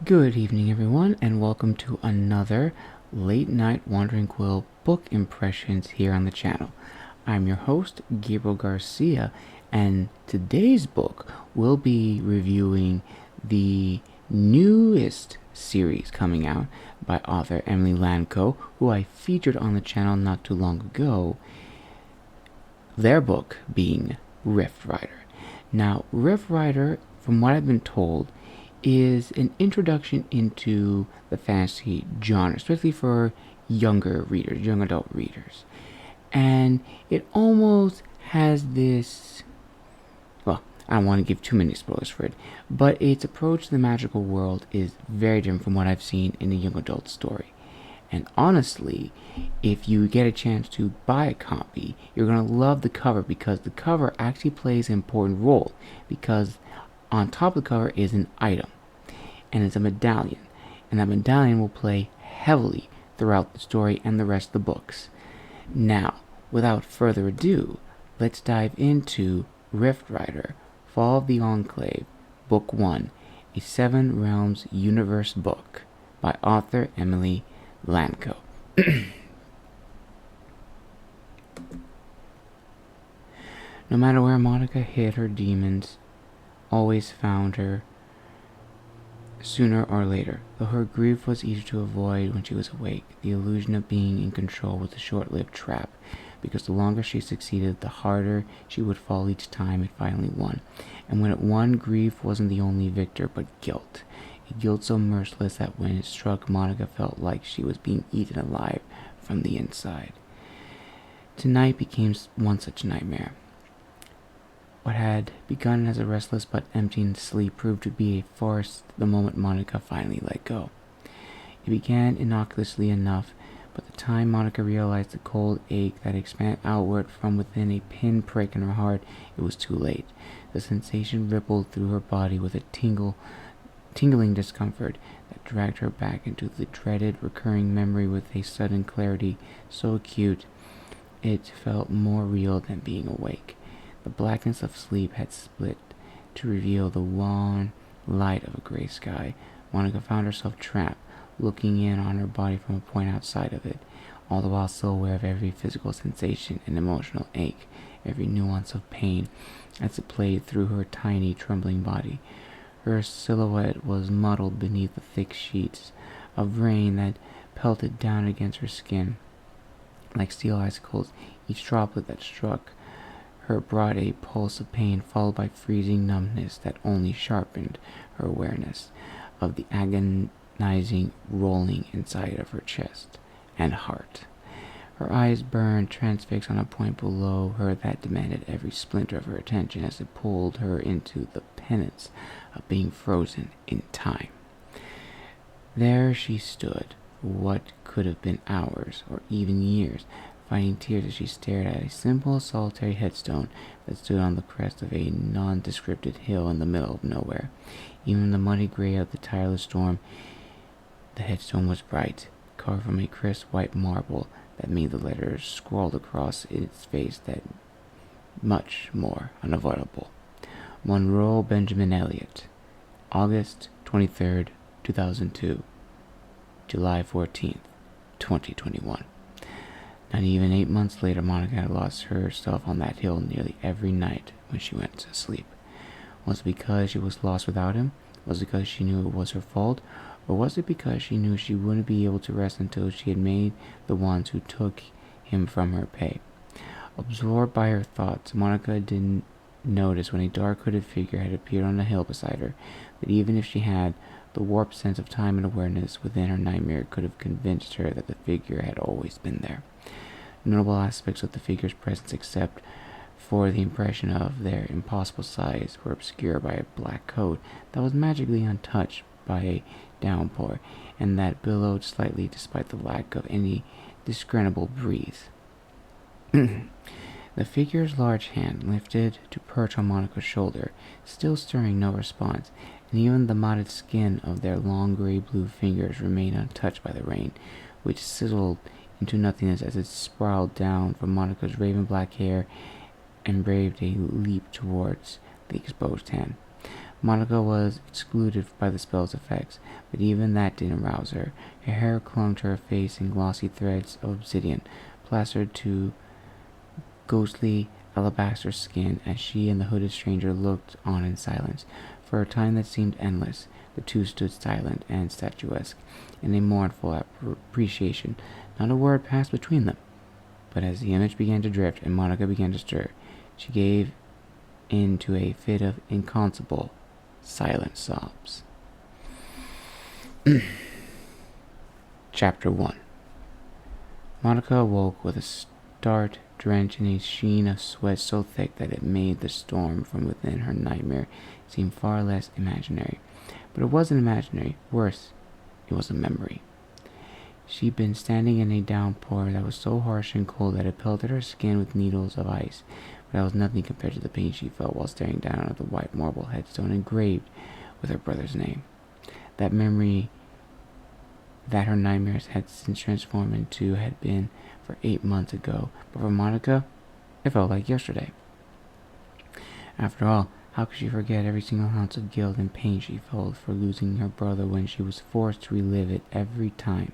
Good evening, everyone, and welcome to another Late Night Wandering Quill book impressions here on the channel. I'm your host, Gabriel Garcia, and today's book will be reviewing the newest series coming out by author Emily Lankow, who I featured on the channel not too long ago. Their book being RiftRider. Now, RiftRider, from what I've been told, is an introduction into the fantasy genre, especially for younger readers, young adult readers. And it almost has this, well, I don't want to give too many spoilers for it, but its approach to the magical world is very different from what I've seen in a young adult story. And honestly, if you get a chance to buy a copy, you're going to love the cover, because the cover actually plays an important role, because on top of the cover is an item, and it's a medallion, and that medallion will play heavily throughout the story and the rest of the books. Now, without further ado, let's dive into RiftRider, Fall of the Enclave, Book 1, a Seven Realms universe book by author Emily Lankow. No matter where Monica hid her demons, always found her sooner or later. Though her grief was easy to avoid when she was awake, the illusion of being in control was a short-lived trap, because the longer she succeeded, the harder she would fall each time it finally won. And when it won, grief wasn't the only victor, but guilt. A guilt so merciless that when it struck, Monica felt like she was being eaten alive from the inside. Tonight became one such nightmare. What had begun as a restless but emptying sleep proved to be a farce the moment Monica finally let go. It began innocuously enough, but the time Monica realized the cold ache that expanded outward from within a pinprick in her heart, it was too late. The sensation rippled through her body with a tingling discomfort that dragged her back into the dreaded recurring memory with a sudden clarity so acute it felt more real than being awake. The blackness of sleep had split to reveal the wan light of a gray sky. Monica found herself trapped, looking in on her body from a point outside of it, all the while so aware of every physical sensation and emotional ache, every nuance of pain as it played through her tiny, trembling body. Her silhouette was muddled beneath the thick sheets of rain that pelted down against her skin like steel icicles. Each droplet that struck her brought a pulse of pain, followed by freezing numbness that only sharpened her awareness of the agonizing rolling inside of her chest and heart. Her eyes burned, transfixed on a point below her that demanded every splinter of her attention as it pulled her into the penance of being frozen in time. There she stood, for what could have been hours or even years, fighting tears as she stared at a simple, solitary headstone that stood on the crest of a nondescript hill in the middle of nowhere. Even in the muddy gray of the tireless storm, the headstone was bright, carved from a crisp white marble that made the letters scrawled across its face that much more unavoidable. Monroe Benjamin Elliott, August 23rd, 2002, July 14th, 2021. Not even 8 months later, Monica had lost herself on that hill nearly every night when she went to sleep. Was it because she was lost without him? Was it because she knew it was her fault? Or was it because she knew she wouldn't be able to rest until she had made the ones who took him from her pay? Absorbed by her thoughts, Monica didn't notice when a dark hooded figure had appeared on the hill beside her. But even if she had, the warped sense of time and awareness within her nightmare could have convinced her that the figure had always been there. Notable aspects of the figure's presence, except for the impression of their impossible size, were obscured by a black coat that was magically untouched by a downpour, and that billowed slightly despite the lack of any discernible breeze. The figure's large hand lifted to perch on Monica's shoulder, still stirring no response, and even the matted skin of their long gray-blue fingers remained untouched by the rain, which sizzled into nothingness as it sprawled down from Monica's raven black hair and braved a leap towards the exposed hand. Monica was excluded by the spell's effects, but even that didn't rouse her. Her hair clung to her face in glossy threads of obsidian, plastered to ghostly alabaster skin as she and the hooded stranger looked on in silence. For a time that seemed endless, the two stood silent and statuesque, in a mournful appreciation. Not a word passed between them. But as the image began to drift and Monica began to stir, she gave in to a fit of inconsolable, silent sobs. Chapter 1. Monica awoke with a start, drenched in a sheen of sweat so thick that it made the storm from within her nightmare seem far less imaginary. But it wasn't imaginary. Worse, it was a memory. She'd been standing in a downpour that was so harsh and cold that it pelted her skin with needles of ice, but that was nothing compared to the pain she felt while staring down at the white marble headstone engraved with her brother's name. That memory that her nightmares had since transformed into had been for 8 months ago, but for Monica, it felt like yesterday. After all, how could she forget every single ounce of guilt and pain she felt for losing her brother when she was forced to relive it every time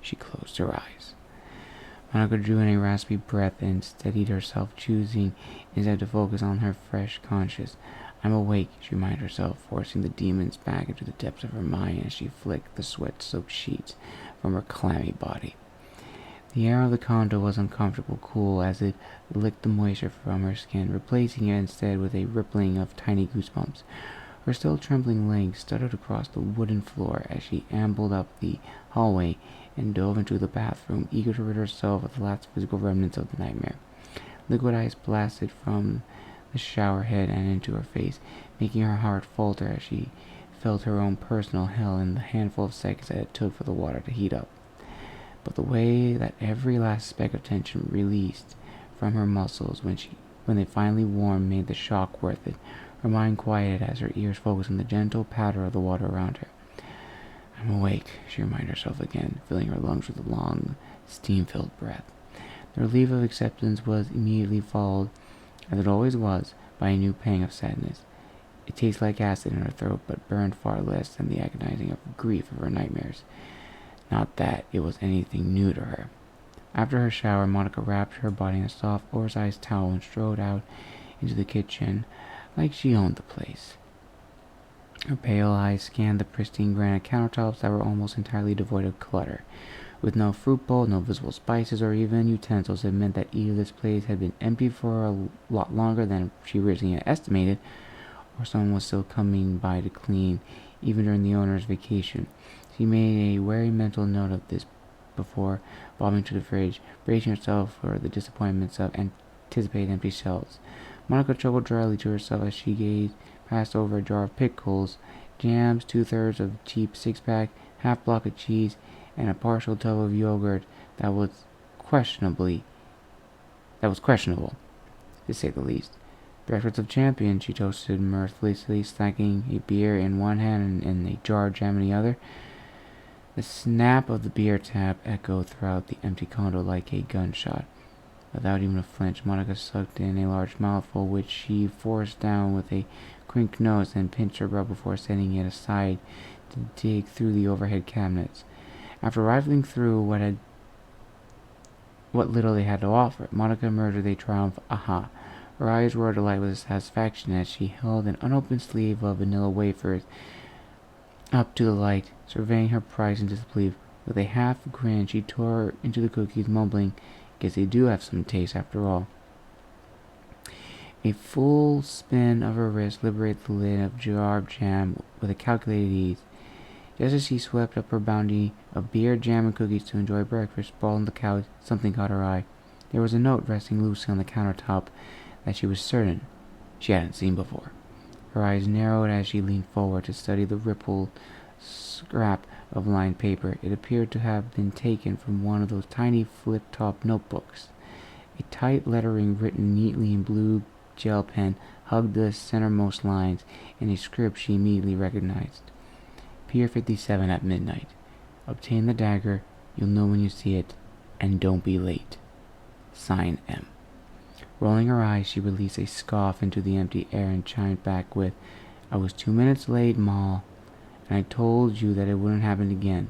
she closed her eyes? Monica drew in a raspy breath and steadied herself, choosing instead to focus on her fresh conscience. I'm awake, she reminded herself, forcing the demons back into the depths of her mind as she flicked the sweat-soaked sheets from her clammy body. The air of the condo was uncomfortable cool as it licked the moisture from her skin, replacing it instead with a rippling of tiny goosebumps. Her still trembling legs stuttered across the wooden floor as she ambled up the hallway and dove into the bathroom, eager to rid herself of the last physical remnants of the nightmare. Liquid ice blasted from the shower head and into her face, making her heart falter as she felt her own personal hell in the handful of seconds that it took for the water to heat up. But the way that every last speck of tension released from her muscles when they finally warmed made the shock worth it. Her mind quieted as her ears focused on the gentle patter of the water around her. I'm awake, she reminded herself again, filling her lungs with a long, steam-filled breath. The relief of acceptance was immediately followed, as it always was, by a new pang of sadness. It tasted like acid in her throat, but burned far less than the agonizing of grief of her nightmares. Not that it was anything new to her. After her shower, Monica wrapped her body in a soft, oversized towel and strode out into the kitchen like she owned the place. Her pale eyes scanned the pristine granite countertops that were almost entirely devoid of clutter. With no fruit bowl, no visible spices, or even utensils, it meant that either this place had been empty for a lot longer than she originally had estimated, or someone was still coming by to clean, even during the owner's vacation. She made a wary mental note of this before bobbing to the fridge, bracing herself for the disappointments of anticipated empty shelves. Monica chuckled dryly to herself as she passed over a jar of pickles, jams, 2/3 of cheap six-pack, half block of cheese, and a partial tub of yogurt that was questionable, to say the least. Breakfast of champions, she toasted mirthlessly, stacking a beer in one hand and a jar of jam in the other. The snap of the beer tap echoed throughout the empty condo like a gunshot. Without even a flinch, Monica sucked in a large mouthful, which she forced down with a crinked nose and pinched her brow before setting it aside to dig through the overhead cabinets. After rifling through what little they had to offer, Monica emerged with a triumphant aha. Her eyes roared alight with satisfaction as she held an unopened sleeve of vanilla wafers up to the light, surveying her prize in disbelief. With a half grin, she tore into the cookies, mumbling, "Guess they do have some taste after all." A full spin of her wrist liberated the lid of jar of jam with a calculated ease. Just as she swept up her bounty of beer, jam, and cookies to enjoy breakfast, sprawled on the couch, something caught her eye. There was a note resting loosely on the countertop that she was certain she hadn't seen before. Her eyes narrowed as she leaned forward to study the rippled scrap of lined paper. It appeared to have been taken from one of those tiny flip-top notebooks. A tight lettering written neatly in blue gel pen hugged the centermost lines in a script she immediately recognized. Pier 57 at midnight. Obtain the dagger. You'll know when you see it. And don't be late. Sign M. Rolling her eyes, she released a scoff into the empty air and chimed back with, I was 2 minutes late, Ma, and I told you that it wouldn't happen again."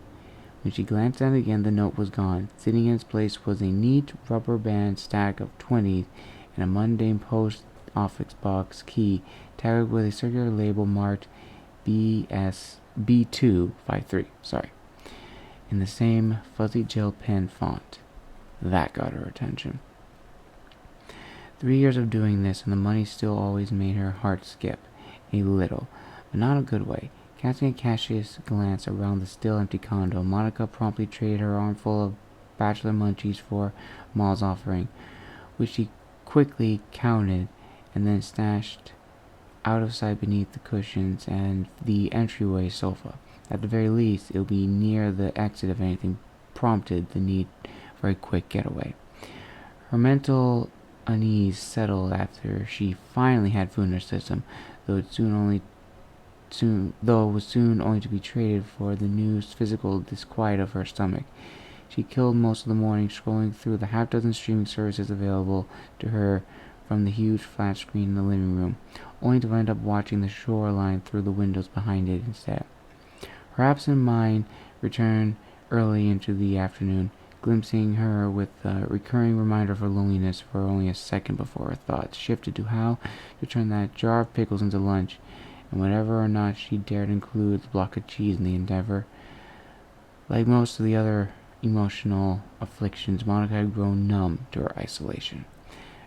When she glanced at it again, the note was gone. Sitting in its place was a neat rubber band stack of 20s and a mundane post office box key tagged with a circular label marked B253, in the same fuzzy gel pen font. That got her attention. 3 years of doing this, and the money still always made her heart skip a little, but not a good way. Casting a cautious glance around the still empty condo, Monica promptly traded her armful of bachelor munchies for Ma's offering, which she quickly counted and then stashed out of sight beneath the cushions and the entryway sofa. At the very least, it would be near the exit if anything prompted the need for a quick getaway. Her mental unease settled after she finally had food in her system, though it was soon only to be traded for the new physical disquiet of her stomach. She killed most of the morning scrolling through the half-dozen streaming services available to her from the huge flat screen in the living room, only to end up watching the shoreline through the windows behind it instead. Her absent mind returned early into the afternoon, glimpsing her with a recurring reminder of her loneliness for only a second before her thoughts shifted to how to turn that jar of pickles into lunch, and whether or not she dared include the block of cheese in the endeavor. Like most of the other emotional afflictions, Monica had grown numb to her isolation.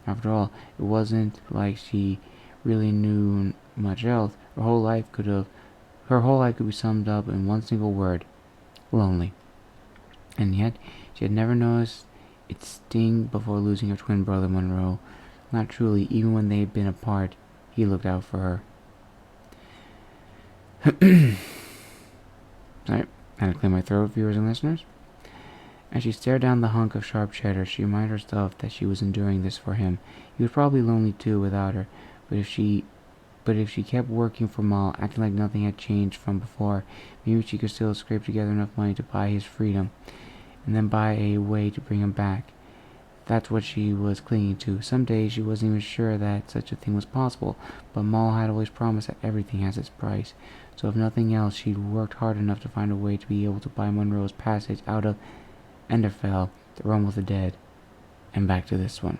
After all, it wasn't like she really knew much else. Her whole life could be summed up in one single word: lonely. And yet, she had never noticed its sting before losing her twin brother Monroe. Not truly, even when they'd been apart, he looked out for her. Sorry, I had to clear my throat, viewers and listeners. As she stared down the hunk of sharp cheddar, she reminded herself that she was enduring this for him. He was probably lonely too without her, but if she kept working for Ma, acting like nothing had changed from before, maybe she could still scrape together enough money to buy his freedom, and then buy a way to bring him back. That's what she was clinging to. Some days she wasn't even sure that such a thing was possible, but Ma had always promised that everything has its price. So if nothing else, she'd worked hard enough to find a way to be able to buy Monroe's passage out of Enderfell, the realm of the dead, and back to this one.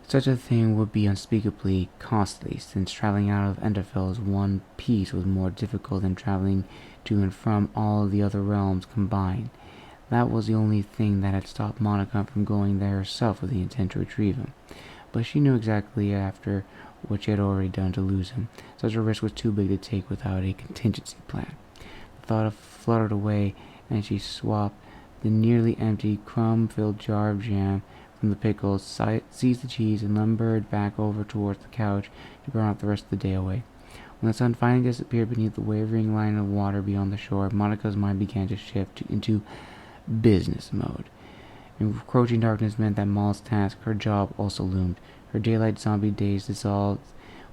Such a thing would be unspeakably costly, since traveling out of Enderfell's one piece was more difficult than traveling to and from all the other realms combined. That was the only thing that had stopped Monica from going there herself with the intent to retrieve him. But she knew exactly after what she had already done to lose him. Such a risk was too big to take without a contingency plan. The thought fluttered away, and she swapped the nearly empty, crumb-filled jar of jam from the pickles, seized the cheese, and lumbered back over towards the couch to burn off the rest of the day away. When the sun finally disappeared beneath the wavering line of water beyond the shore, Monica's mind began to shift into business mode. Encroaching darkness meant that Maul's task, her job, also loomed. Her daylight zombie days dissolved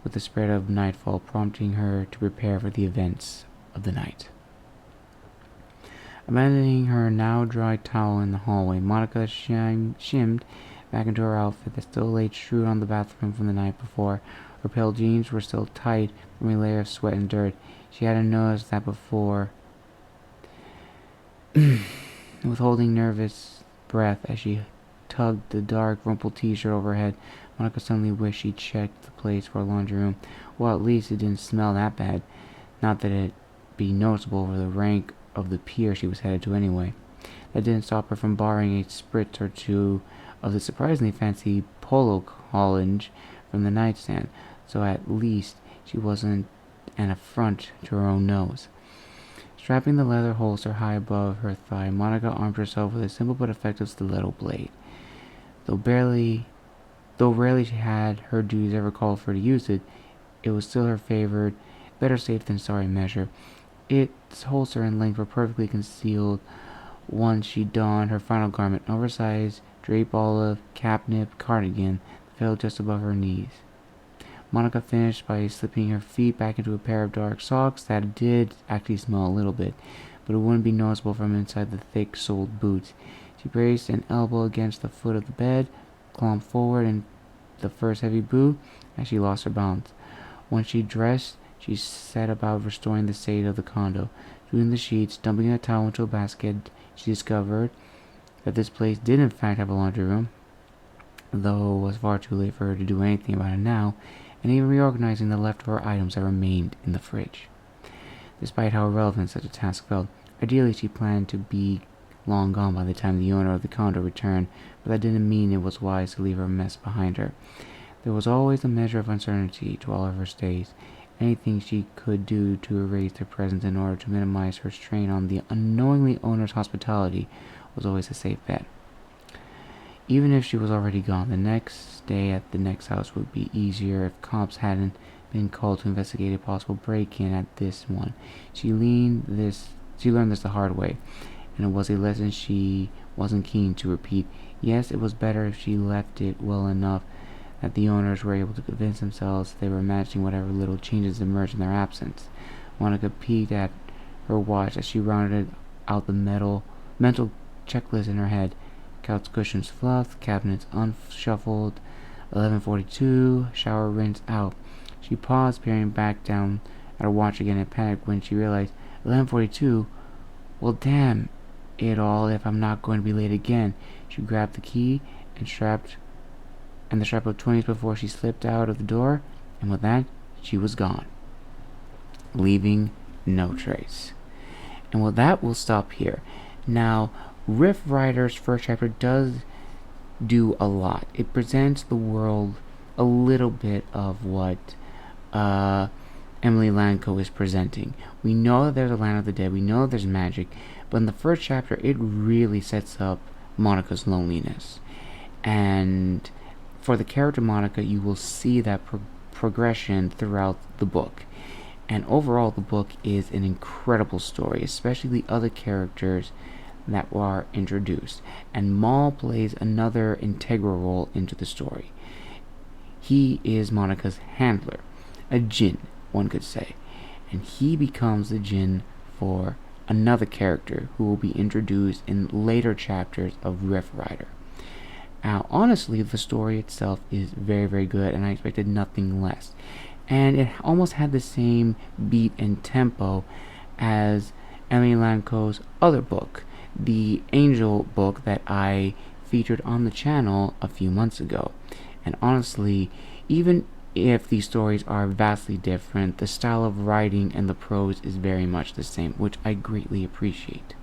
with the spread of nightfall, prompting her to prepare for the events of the night. Abandoning her now dry towel in the hallway, Monica shimmed back into her outfit that still lay strewed on the bathroom from the night before. Her pale jeans were still tight from a layer of sweat and dirt. She hadn't noticed that before. Withholding nervous breath as she tugged the dark, rumpled t-shirt over her head, Monica suddenly wished she'd checked the place for a laundry room. Well, at least it didn't smell that bad. Not that it'd be noticeable over the rank of the pier she was headed to anyway. That didn't stop her from borrowing a spritz or two of the surprisingly fancy polo Hollange from the nightstand, so at least she wasn't an affront to her own nose. Strapping the leather holster high above her thigh, Monica armed herself with a simple but effective stiletto blade. Though rarely she had her duties ever called for her to use it, it was still her favored, better safe than sorry measure. Its holster and length were perfectly concealed once she donned her final garment, an oversized drape olive cap-nip cardigan that fell just above her knees. Monica finished by slipping her feet back into a pair of dark socks that did actually smell a little bit, but it wouldn't be noticeable from inside the thick-soled boots. She braced an elbow against the foot of the bed, clomped forward in the first heavy boot as she lost her balance. Once she dressed, she set about restoring the state of the condo. Doing the sheets, dumping a towel into a basket, she discovered that this place did in fact have a laundry room, though it was far too late for her to do anything about it now, and even reorganizing the leftover items that remained in the fridge. Despite how irrelevant such a task felt, ideally she planned to be long gone by the time the owner of the condo returned, but that didn't mean it was wise to leave her mess behind her. There was always a measure of uncertainty to all of her stays. Anything she could do to erase their presence in order to minimize her strain on the unknowingly owner's hospitality was always a safe bet. Even if she was already gone, the next day at the next house would be easier if cops hadn't been called to investigate a possible break-in at this one. She learned this the hard way, and it was a lesson she wasn't keen to repeat. Yes, it was better if she left it well enough that the owners were able to convince themselves they were matching whatever little changes emerged in their absence. Monica peeked at her watch as she rounded out the mental checklist in her head. Couch cushions fluffed, cabinets unshuffled, 11:42, shower rinse out. She paused, peering back down at her watch again in panic when she realized 11:42. Well, damn it all if I'm not going to be late again. She grabbed the key and the strap of 20s before she slipped out of the door, and with that, she was gone, leaving no trace. And with that, we'll stop here. Now, RiftRider's first chapter does do a lot. It presents the world a little bit of what Emily Lankow is presenting. We know that there's a land of the dead. We know that there's magic. But in the first chapter, it really sets up Monica's loneliness. And for the character Monica, you will see that progression throughout the book. And overall, the book is an incredible story, especially the other characters that are introduced. And Maul plays another integral role into the story. He is Monica's handler, a djinn, one could say. And he becomes the djinn for another character who will be introduced in later chapters of RiftRider. Now, honestly, the story itself is very, very good, and I expected nothing less. And it almost had the same beat and tempo as Emily Lankow's other book, the Angel book that I featured on the channel a few months ago. And honestly, even if these stories are vastly different, the style of writing and the prose is very much the same, which I greatly appreciate.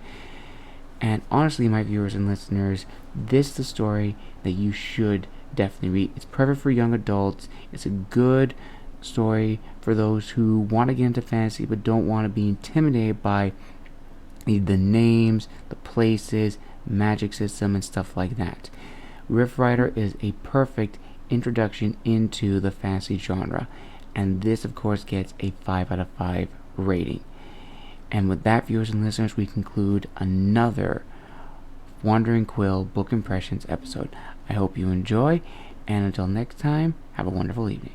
And honestly, my viewers and listeners, this is the story that you should definitely read. It's perfect for young adults. It's a good story for those who want to get into fantasy but don't want to be intimidated by the names, the places, magic system, and stuff like that. RiftRider is a perfect introduction into the fantasy genre, and this of course gets a 5 out of 5 rating. And with that, viewers and listeners, we conclude another Wandering Quill Book Impressions episode. I hope you enjoy, and until next time, have a wonderful evening.